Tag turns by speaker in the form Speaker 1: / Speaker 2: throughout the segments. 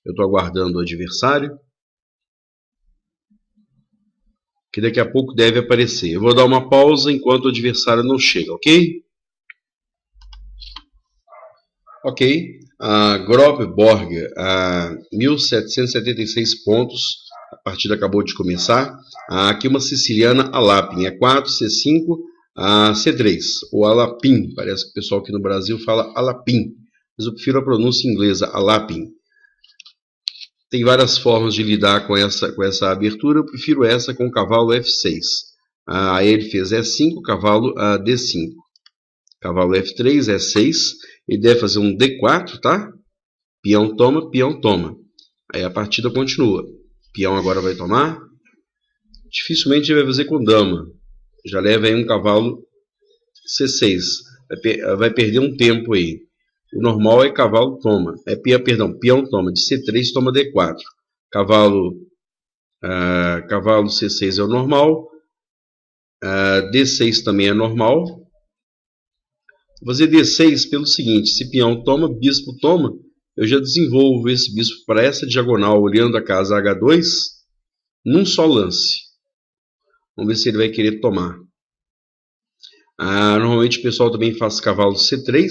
Speaker 1: Eu estou aguardando o adversário, que daqui a pouco deve aparecer. Eu vou dar uma pausa enquanto o adversário não chega, ok? Ok. Grobborg, 1.776 pontos. A partida acabou de começar. Aqui uma siciliana Alapin, E4, C5, C3. Ou Alapin, parece que o pessoal aqui no Brasil fala Alapin, mas eu prefiro a pronúncia inglesa, Alapin. Tem várias formas de lidar com essa abertura, eu prefiro essa com o cavalo F6. Aí ele fez E5, cavalo D5. Cavalo F3, E6. Ele deve fazer um D4, tá? Peão toma, peão toma. Aí a partida continua. Peão agora vai tomar. Dificilmente ele vai fazer com dama. Já leva aí um cavalo C6. Vai perder um tempo aí. O normal é cavalo toma. Peão toma. De C3 toma D4. Cavalo C6 é o normal. D6 também é normal. Vou fazer D6 pelo seguinte. Se peão toma, bispo toma. Eu já desenvolvo esse bispo para essa diagonal, olhando a casa H2, num só lance. Vamos ver se ele vai querer tomar. Normalmente o pessoal também faz cavalo C3.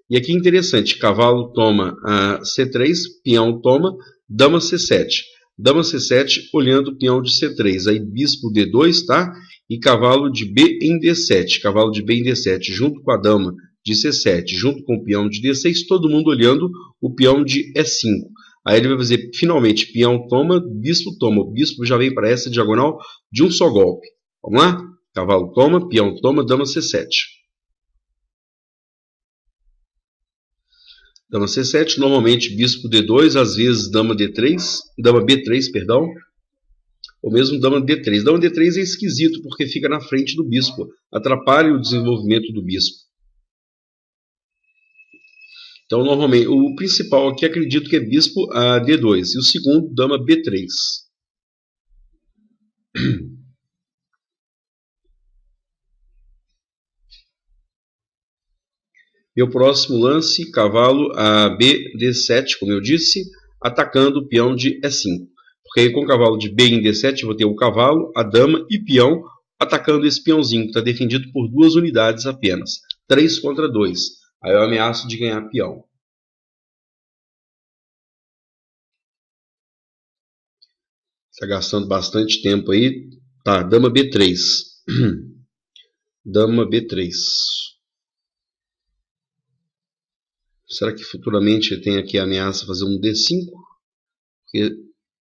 Speaker 1: E aqui interessante, cavalo toma C3, peão toma, dama C7. Dama C7 olhando o peão de C3. Aí bispo D2, tá? E cavalo de B em D7. Cavalo de B em D7 junto com a dama de C7, junto com o peão de D6, todo mundo olhando o peão de E5. Aí ele vai fazer, finalmente, peão toma, bispo toma. O bispo já vem para essa diagonal de um só golpe. Vamos lá? Cavalo toma, peão toma, dama C7. Dama C7, normalmente bispo D2, às vezes dama D3, dama B3, perdão, ou mesmo dama D3. Dama D3 é esquisito porque fica na frente do bispo, atrapalha o desenvolvimento do bispo. Então, normalmente, o principal aqui acredito que é bispo D2 e o segundo, dama B3. Meu próximo lance, cavalo B D7, como eu disse, atacando o peão de E5. Porque aí com o cavalo de B em D7 eu vou ter o cavalo, a dama e peão atacando esse peãozinho, que está defendido por 2 unidades apenas. 3 contra 2. Aí eu ameaço de ganhar peão. Está gastando bastante tempo aí. Tá, dama B3. Dama B3. Será que futuramente tem aqui a ameaça de fazer um D5?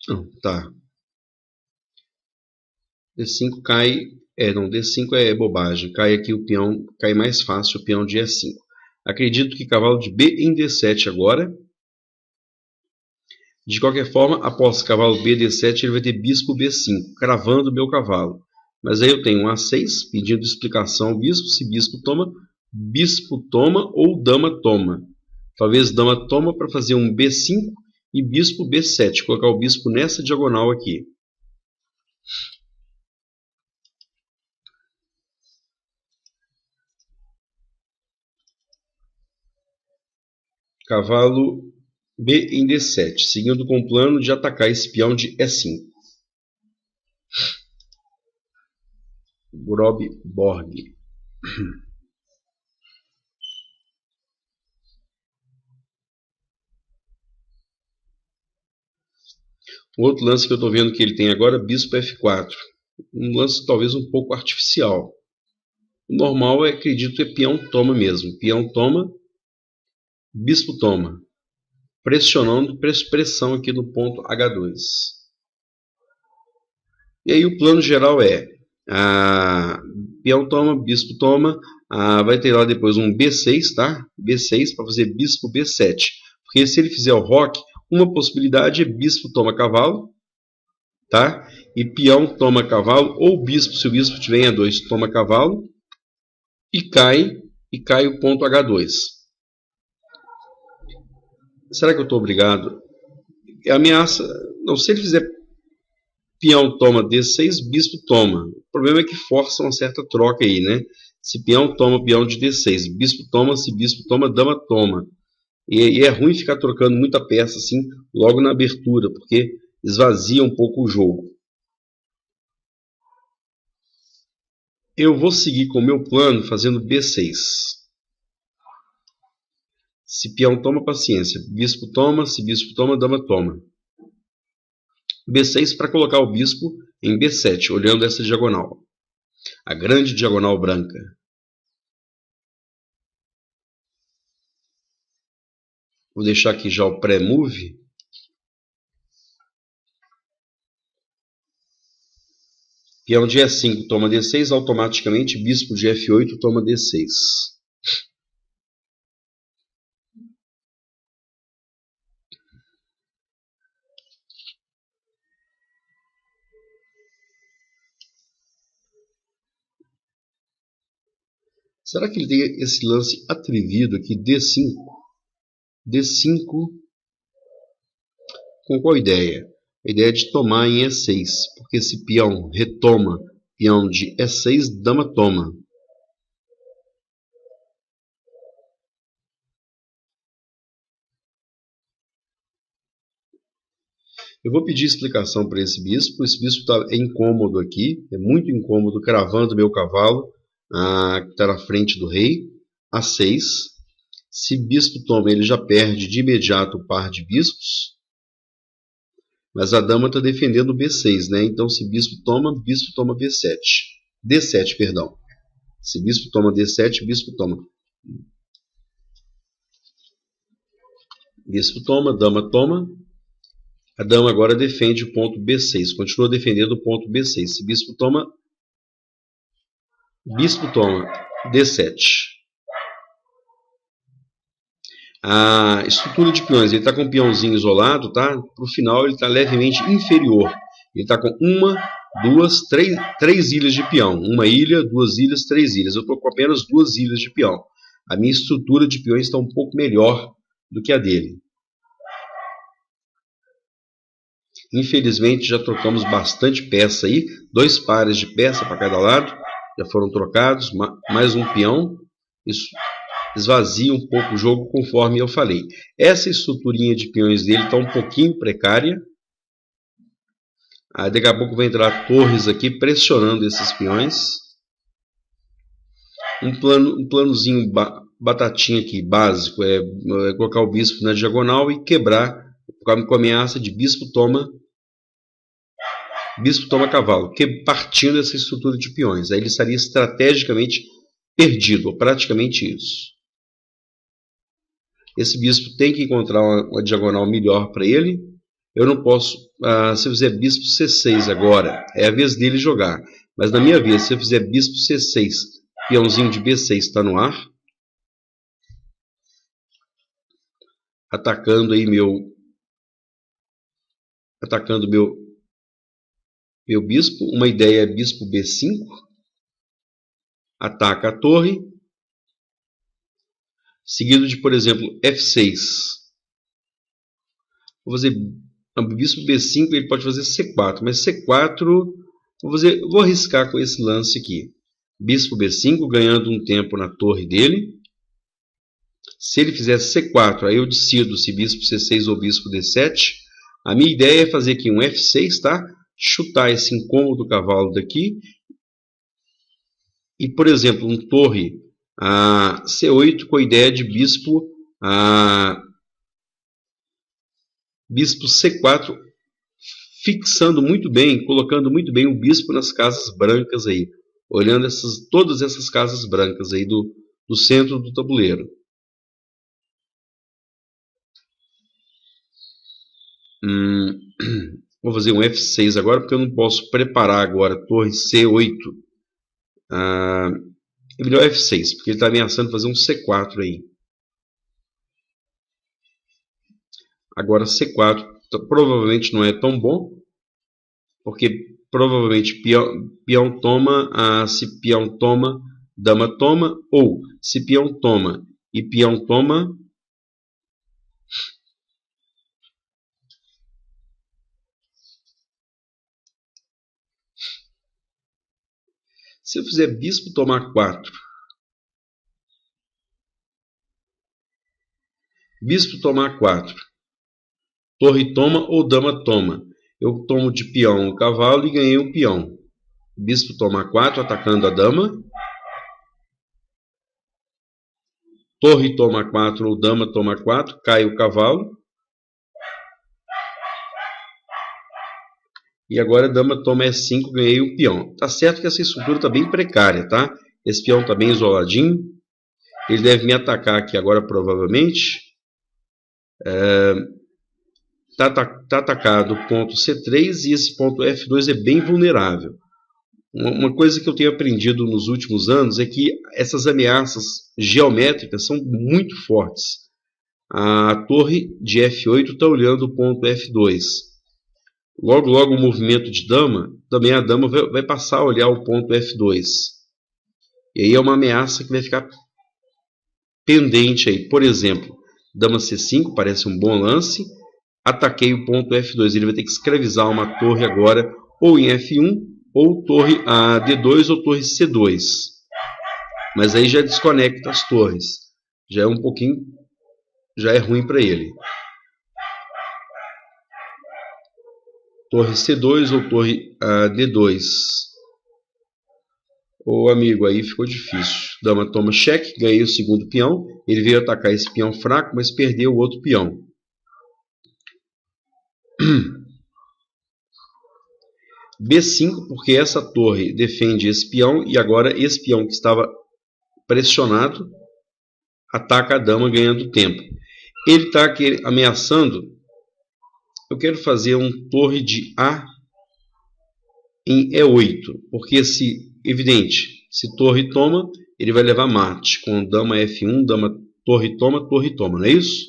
Speaker 1: Não, tá. D5 cai. Não, D5 é bobagem. Cai aqui o peão, cai mais fácil o peão de E5. Acredito que cavalo de B em D7 agora. De qualquer forma, após cavalo B D7, ele vai ter bispo B5, cravando o meu cavalo. Mas aí eu tenho um A6, pedindo explicação ao bispo, se bispo toma ou dama toma. Talvez dama toma para fazer um B5 e bispo B7, colocar o bispo nessa diagonal aqui. Cavalo B em D7, seguindo com o plano de atacar esse peão de E5. Grobborg. Um outro lance que eu estou vendo que ele tem agora, bispo F4. Um lance talvez um pouco artificial. O normal, acredito, é peão toma mesmo. Peão toma, bispo toma. Pressionando, pressão aqui no ponto H2. E aí o plano geral é peão toma, bispo toma, vai ter lá depois um B6, tá? B6 para fazer bispo B7. Porque se ele fizer o roque, uma possibilidade é bispo toma cavalo, tá? E peão toma cavalo, ou bispo, se o bispo tiver em A2, toma cavalo, e cai o ponto H2. Será que eu estou obrigado? Ameaça, não, se ele fizer peão toma D6, bispo toma. O problema é que força uma certa troca aí, né? Se peão toma, peão de D6, bispo toma, se bispo toma, dama toma. E é ruim ficar trocando muita peça assim logo na abertura, porque esvazia um pouco o jogo. Eu vou seguir com o meu plano fazendo B6. Se peão toma, paciência. Bispo toma, se bispo toma, dama toma. B6 para colocar o bispo em B7, olhando essa diagonal. A grande diagonal branca. Vou deixar aqui já o pré-move. Peão de E5 toma D6, automaticamente bispo de F8 toma D6. Será que ele tem esse lance atrevido aqui, D5? D5 com qual ideia? A ideia é de tomar em E6, porque esse peão retoma peão de E6, dama toma. Eu vou pedir explicação para esse bispo é incômodo aqui, é muito incômodo, cravando meu cavalo, que está na frente do rei, A6. Se bispo toma, ele já perde de imediato o par de bispos, mas a dama está defendendo B6, né? Então, se bispo toma B7. D7, perdão. Se bispo toma D7, bispo toma. Bispo toma, dama toma. A dama agora defende o ponto B6. Continua defendendo o ponto B6. Se bispo toma D7. A estrutura de peões, ele está com um peãozinho isolado, tá? Para o final ele está levemente inferior. Ele está com uma, duas, três ilhas de peão. Uma ilha, duas ilhas, três ilhas. Eu estou com apenas duas ilhas de peão. A minha estrutura de peões está um pouco melhor do que a dele. Infelizmente já trocamos bastante peça aí. 2 pares de peça para cada lado. Já foram trocados. Mais um peão. Isso esvazia um pouco o jogo, conforme eu falei. Essa estruturinha de peões dele está um pouquinho precária. Daqui a pouco vai entrar torres aqui pressionando esses peões. Um planozinho batatinha aqui, básico, é colocar o bispo na diagonal e quebrar com a ameaça de bispo toma cavalo, partindo essa estrutura de peões. Aí ele estaria estrategicamente perdido, ou praticamente isso. Esse bispo tem que encontrar uma diagonal melhor para ele. Eu não posso, se eu fizer bispo C6 agora, é a vez dele jogar. Mas na minha vez, se eu fizer bispo C6, peãozinho de B6 está no ar. Atacando meu bispo. Uma ideia é bispo B5. Ataca a torre. Seguido de, por exemplo, F6. Vou fazer bispo B5, ele pode fazer C4, mas C4, vou arriscar com esse lance aqui. Bispo B5, ganhando um tempo na torre dele. Se ele fizer C4, aí eu decido se bispo C6 ou bispo D7. A minha ideia é fazer aqui um F6, tá? Chutar esse incômodo cavalo daqui. E, por exemplo, um torre C8 com a ideia de bispo C4, fixando muito bem, colocando muito bem o bispo nas casas brancas aí, olhando todas essas casas brancas aí do centro do tabuleiro. Vou fazer um F6 agora, porque eu não posso preparar agora torre C8. É melhor F6, porque ele está ameaçando fazer um C4 aí. Agora C4 provavelmente não é tão bom, porque provavelmente peão toma, se peão toma, dama toma, ou se peão toma e peão toma, se eu fizer bispo tomar 4, Bispo toma A4. Torre toma ou dama toma. Eu tomo de peão o cavalo e ganhei um peão. Bispo toma A4, atacando a dama. Torre toma A4 ou dama toma A4, cai o cavalo. E agora dama toma E5, ganhei o peão. Tá certo que essa estrutura está bem precária, tá? Esse peão está bem isoladinho. Ele deve me atacar aqui agora, provavelmente. Tá atacado o ponto C3 e esse ponto F2 é bem vulnerável. Uma coisa que eu tenho aprendido nos últimos anos é que essas ameaças geométricas são muito fortes. A torre de F8 está olhando o ponto F2. Logo o movimento de dama, também a dama vai passar a olhar o ponto F2. E aí é uma ameaça que vai ficar pendente aí. Por exemplo, dama C5 parece um bom lance. Ataquei o ponto F2. Ele vai ter que escravizar uma torre agora, ou em F1, ou torre D2 ou torre C2. Mas aí já desconecta as torres. Já é um pouquinho, já é ruim para ele. Torre C2 ou torre D2. Ô amigo, aí ficou difícil. Dama toma cheque, ganhei o segundo peão. Ele veio atacar esse peão fraco, mas perdeu o outro peão. B5, porque essa torre defende esse peão, e agora esse peão que estava pressionado ataca a dama ganhando tempo. Ele está aqui ameaçando. Eu quero fazer um torre de A em E8, porque evidente, se torre toma, ele vai levar mate, com dama F1, dama torre toma, não é isso?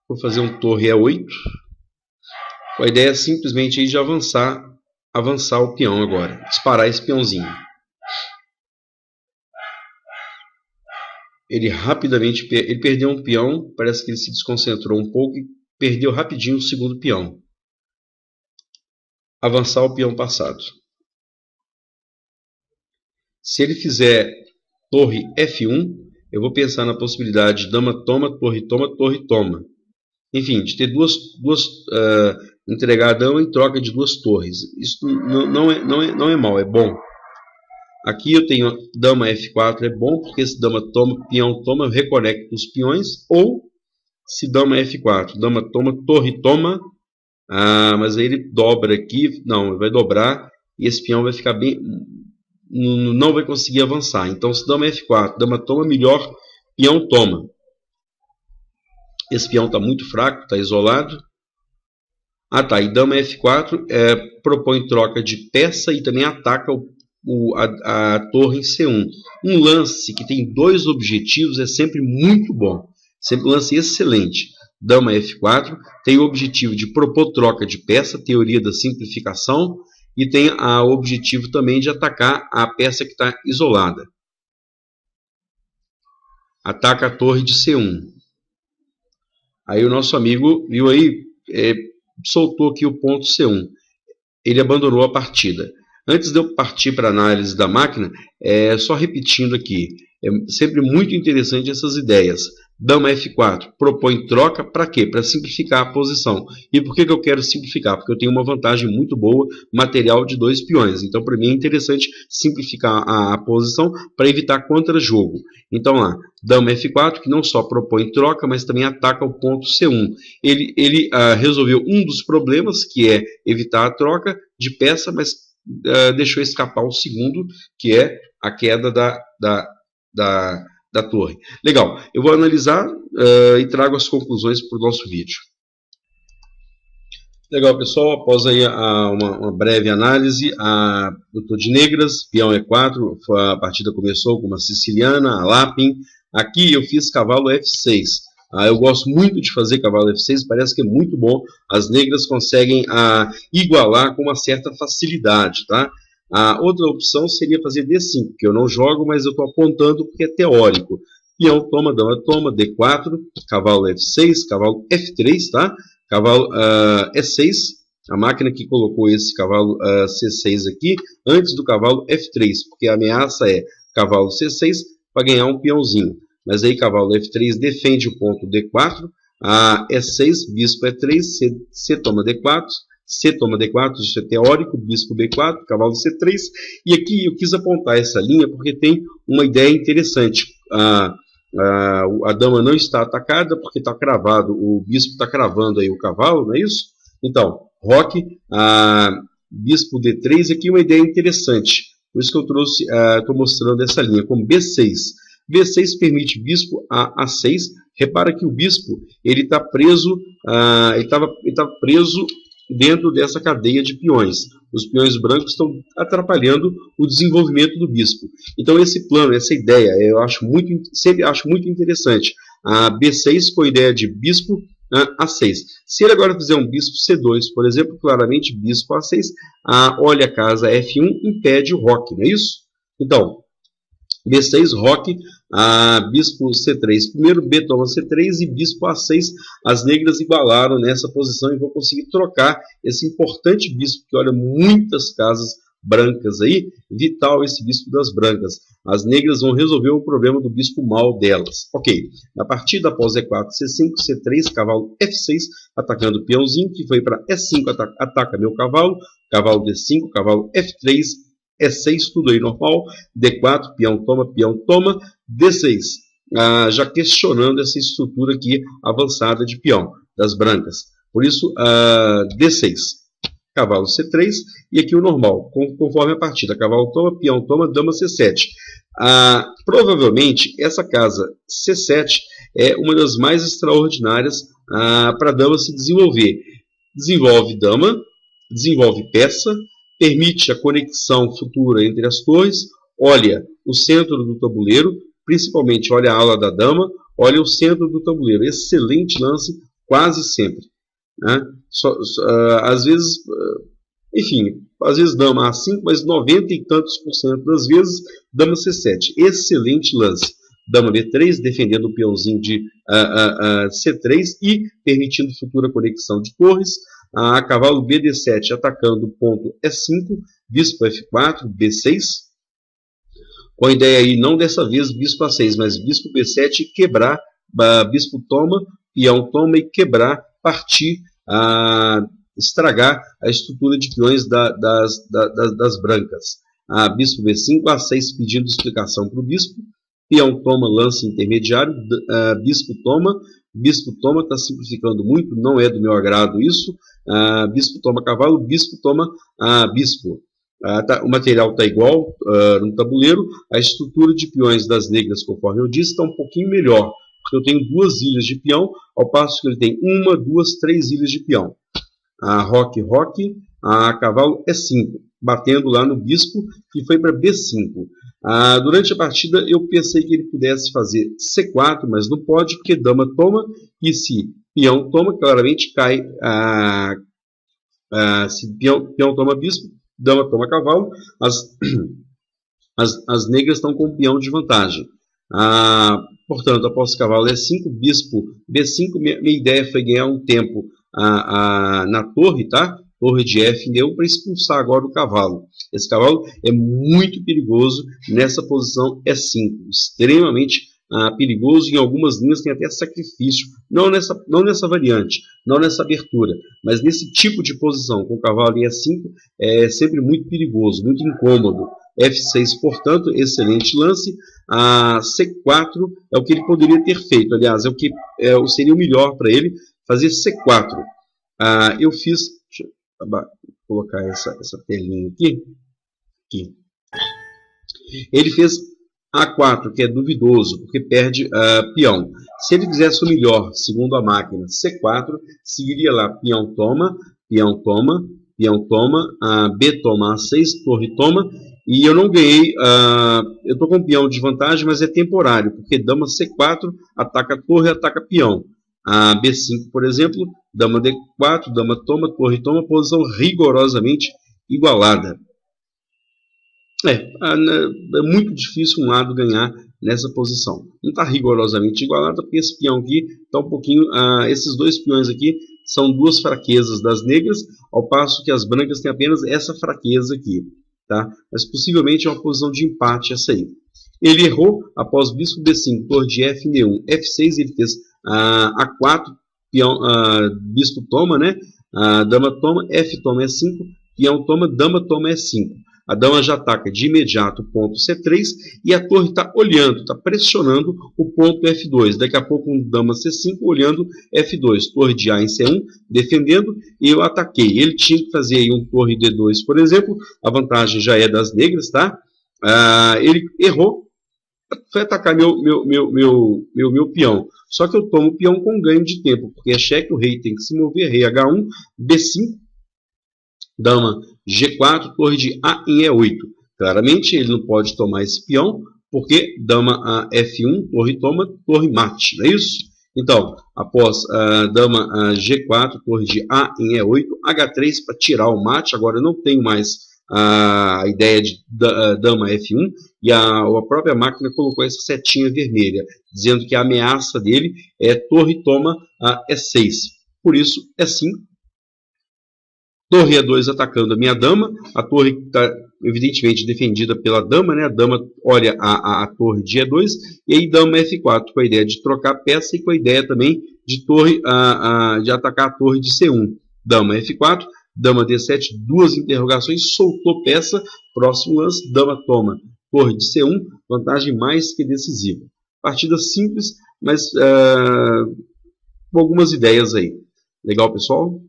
Speaker 1: Vou fazer um torre E8. A ideia é simplesmente de avançar o peão agora, disparar esse peãozinho. Ele rapidamente ele perdeu um peão, parece que ele se desconcentrou um pouco e perdeu rapidinho o segundo peão. Avançar o peão passado. Se ele fizer torre F1, eu vou pensar na possibilidade de dama toma, torre toma. Enfim, de ter entregar a dama em troca de duas torres. Isso não é mal, é bom. Aqui eu tenho dama F4, é bom, porque se dama toma, peão toma, eu reconecto os peões. Ou, se dama F4, dama toma, torre toma, mas aí ele dobra aqui, não, ele vai dobrar, e esse peão vai ficar bem, não vai conseguir avançar. Então, se dama F4, dama toma, melhor, peão toma. Esse peão está muito fraco, está isolado. Tá, e dama F4 propõe troca de peça e também ataca a torre em C1. Um lance que tem dois objetivos é sempre muito bom. Sempre um lance excelente. Dama F4 tem o objetivo de propor troca de peça, teoria da simplificação, e tem o objetivo também de atacar a peça que está isolada. Ataca a torre de C1. Aí o nosso amigo viu aí, soltou aqui o ponto C1. Ele abandonou a partida. Antes de eu partir para a análise da máquina, só repetindo aqui, é sempre muito interessante essas ideias. Dama F4 propõe troca para quê? Para simplificar a posição. E por que eu quero simplificar? Porque eu tenho uma vantagem muito boa, material de 2 peões. Então, para mim é interessante simplificar a posição para evitar contra-jogo. Então, lá, dama F4, que não só propõe troca, mas também ataca o ponto C1. Ele resolveu um dos problemas, que é evitar a troca de peça, mas deixou escapar o segundo, que é a queda da torre. Legal, eu vou analisar e trago as conclusões para o nosso vídeo. Legal, pessoal, após aí uma breve análise, eu estou de negras, peão E4, a partida começou com uma siciliana, a Lapin. Aqui eu fiz cavalo F6. Eu gosto muito de fazer cavalo F6, parece que é muito bom. As negras conseguem igualar com uma certa facilidade, tá? A outra opção seria fazer D5, que eu não jogo, mas eu estou apontando porque é teórico. Peão toma, dama toma, D4, cavalo F6, cavalo F3, tá? Cavalo E6, A máquina que colocou esse cavalo C6 aqui antes do cavalo F3, porque a ameaça é cavalo C6 para ganhar um peãozinho. Mas aí cavalo F3 defende o ponto D4, E6, bispo E3, C toma D4, C toma D4, isso é teórico, bispo B4, cavalo C3. E aqui eu quis apontar essa linha porque tem uma ideia interessante. A dama não está atacada porque está cravado, o bispo está cravando aí o cavalo, não é isso? Então, roque, bispo D3, aqui uma ideia interessante. Por isso que eu trouxe, estou mostrando essa linha como B6. B6 permite bispo a A6. Repara que o bispo ele está preso, ele estava preso dentro dessa cadeia de peões. Os peões brancos estão atrapalhando o desenvolvimento do bispo. Então esse plano, essa ideia, eu sempre acho muito interessante. A B6 com a ideia de bispo A6. Se ele agora fizer um bispo C2, por exemplo, claramente bispo A6, olha a casa F1, impede o roque, não é isso? Então, B6, roque, bispo C3. Primeiro B toma C3 e bispo A6. As negras igualaram nessa posição e vão conseguir trocar esse importante bispo que olha muitas casas brancas aí. Vital esse bispo das brancas. As negras vão resolver o problema do bispo mal delas. Ok. A partir da após E4, C5, C3, cavalo F6, atacando o peãozinho que foi para E5, ataca meu cavalo. Cavalo D5, cavalo F3, E6, tudo aí normal, D4, peão toma, D6, já questionando essa estrutura aqui avançada de peão das brancas. Por isso, D6, cavalo C3, e aqui o normal, conforme a partida, cavalo toma, peão toma, dama C7. Provavelmente, essa casa C7 é uma das mais extraordinárias para a dama se desenvolver. Desenvolve dama, desenvolve peça, permite a conexão futura entre as torres, olha o centro do tabuleiro, principalmente olha a ala da dama, olha o centro do tabuleiro. Excelente lance, quase sempre. Né? Às vezes, enfim, às vezes dama A5, mas 90 e tantos % das vezes dama C7. Excelente lance. Dama B3, defendendo o peãozinho de C3 e permitindo futura conexão de torres. Cavalo BD7 atacando o ponto E5, bispo F4, B6, com a ideia aí, não dessa vez bispo A6, mas bispo B7 quebrar, bispo toma, peão toma e quebrar, partir, estragar a estrutura de peões das brancas. Bispo B5, A6 pedindo explicação para o bispo, peão toma, lance intermediário, bispo toma, está simplificando muito, não é do meu agrado isso. Bispo toma cavalo, bispo toma bispo. O material está igual no tabuleiro. A estrutura de peões das negras, conforme eu disse, está um pouquinho melhor, porque eu tenho 2 ilhas de peão, ao passo que ele tem 1, 2, 3 ilhas de peão. Roque, cavalo E5, batendo lá no bispo, que foi para B5. Durante a partida eu pensei que ele pudesse fazer C4, mas não pode, porque dama toma, e se peão toma, claramente cai, se peão toma bispo, dama toma cavalo, as negras estão com o peão de vantagem. Portanto, após cavalo E5, bispo B5, minha ideia foi ganhar um tempo na torre, tá? Torre de F deu para expulsar agora o cavalo. Esse cavalo é muito perigoso nessa posição E5, extremamente perigoso. Em algumas linhas tem até sacrifício, não nessa variante, não nessa abertura, mas nesse tipo de posição com o cavalo em E5 é sempre muito perigoso, muito incômodo. F6, portanto, excelente lance. C4 é o que ele poderia ter feito, aliás, é o que seria o melhor para ele, fazer C4. Eu fiz, deixa eu colocar essa telinha aqui. Ele fez A4, que é duvidoso, porque perde peão. Se ele fizesse o melhor, segundo a máquina, C4, seguiria lá peão toma, B toma A6, torre toma, e eu não ganhei, eu estou com um peão de vantagem, mas é temporário, porque dama C4, ataca torre, ataca peão. B5, por exemplo, dama D4, dama toma, torre toma, posição rigorosamente igualada. É muito difícil um lado ganhar nessa posição. Não está rigorosamente igualada, porque esse peão aqui está um pouquinho... esses dois peões aqui são duas fraquezas das negras, ao passo que as brancas têm apenas essa fraqueza aqui. Tá? Mas possivelmente é uma posição de empate essa aí. Ele errou após bispo B5, torre de F, N1, F6, ele fez A4, peão, bispo toma, né? Dama toma, F toma E5, peão toma, dama toma E5. A dama já ataca de imediato o ponto C3 e a torre está olhando, está pressionando o ponto F2. Daqui a pouco um dama C5 olhando F2. Torre de A em C1, defendendo, e eu ataquei. Ele tinha que fazer aí um torre D2, por exemplo. A vantagem já é das negras, tá? Ele errou, foi atacar meu peão. Só que eu tomo o peão com ganho de tempo, porque é cheque, o rei tem que se mover. Rei H1, B5. Dama G4, torre de A em E8. Claramente ele não pode tomar esse peão, porque dama F1, torre toma, torre mate, não é isso? Então, após dama G4, torre de A em E8, H3 para tirar o mate. Agora eu não tenho mais a ideia de dama F1, e a própria máquina colocou essa setinha vermelha, dizendo que a ameaça dele é torre toma E6. Por isso, E5. Torre E2 atacando a minha dama. A torre está evidentemente defendida pela dama, né? A dama olha a torre de E2. E aí dama F4 com a ideia de trocar peça e com a ideia também de torre de atacar a torre de C1. Dama F4, dama D7, duas interrogações, soltou peça. Próximo lance, dama toma, torre de C1, vantagem mais que decisiva. Partida simples, mas com algumas ideias aí. Legal, pessoal?